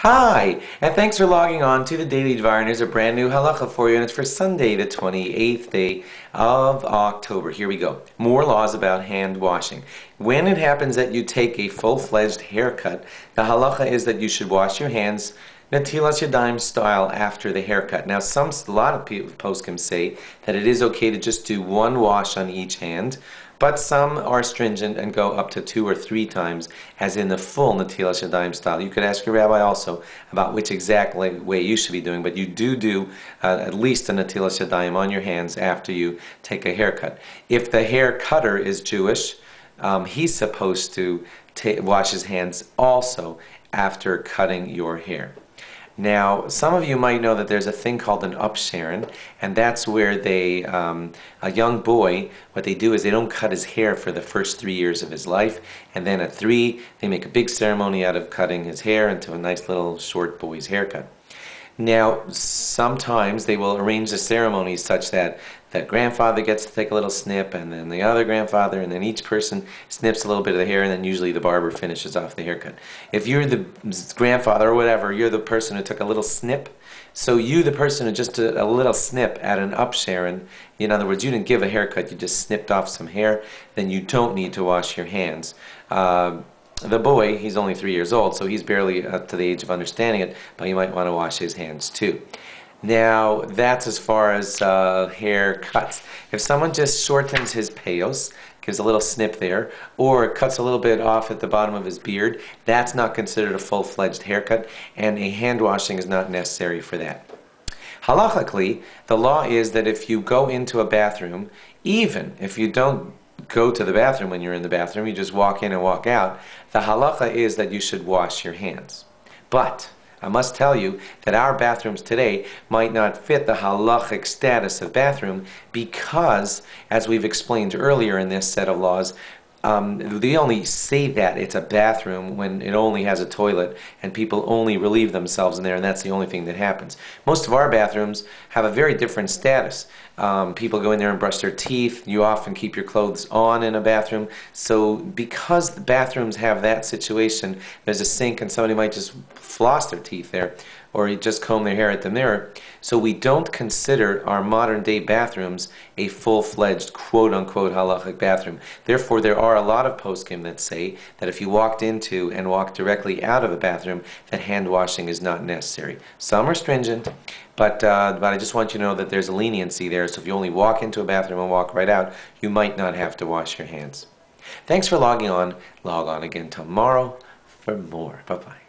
Hi, and thanks for logging on to the Daily Dvar, and here's a brand new halacha for you, and it's for Sunday, the 28th day of October. Here we go. More laws about hand washing. When it happens that you take a full-fledged haircut, the halacha is that you should wash your hands Natilas Yadayim style after the haircut. Now, a lot of poskim say that it is okay to just do one wash on each hand, but some are stringent and go up to 2 or 3 times, as in the full Natilas Yadayim style. You could ask your rabbi also about which exact way you should be doing, but you do at least a Natilas Yadayim on your hands after you take a haircut. If the hair cutter is Jewish, he's supposed to wash his hands also after cutting your hair. Now, some of you might know that there's a thing called an upsharon, and that's where a young boy, what they do is they don't cut his hair for the first 3 years of his life, and then at 3, they make a big ceremony out of cutting his hair into a nice little short boy's haircut. Now, sometimes they will arrange the ceremony such that that grandfather gets to take a little snip, and then the other grandfather, and then each person snips a little bit of the hair, and then usually the barber finishes off the haircut. If you're the grandfather or whatever, you're the person who took a little snip, so you, the person who just did a little snip at an upsharon, in other words, you didn't give a haircut, you just snipped off some hair, then you don't need to wash your hands. The boy, he's only 3 years old, so he's barely up to the age of understanding it, but you might want to wash his hands too. Now, that's as far as hair cuts. If someone just shortens his peyos, gives a little snip there, or cuts a little bit off at the bottom of his beard, that's not considered a full-fledged haircut, and a hand washing is not necessary for that. Halachically, the law is that if you go into a bathroom, even if you don't go to the bathroom when you're in the bathroom, you just walk in and walk out, the halacha is that you should wash your hands. But I must tell you that our bathrooms today might not fit the halachic status of bathroom because, as we've explained earlier in this set of laws, they only say that it's a bathroom when it only has a toilet and people only relieve themselves in there, and that's the only thing that happens. Most of our bathrooms have a very different status. People go in there and brush their teeth. You often keep your clothes on in a bathroom. So because the bathrooms have that situation, there's a sink and somebody might just floss their teeth there, or you just comb their hair at the mirror. So we don't consider our modern day bathrooms a full-fledged quote-unquote halachic bathroom. Therefore, there are a lot of poskim that say that if you walked into and walked directly out of a bathroom, that hand washing is not necessary. Some are stringent, but I just want you to know that there's a leniency there. So if you only walk into a bathroom and walk right out, you might not have to wash your hands. Thanks for logging on. Log on again tomorrow for more. Bye-bye.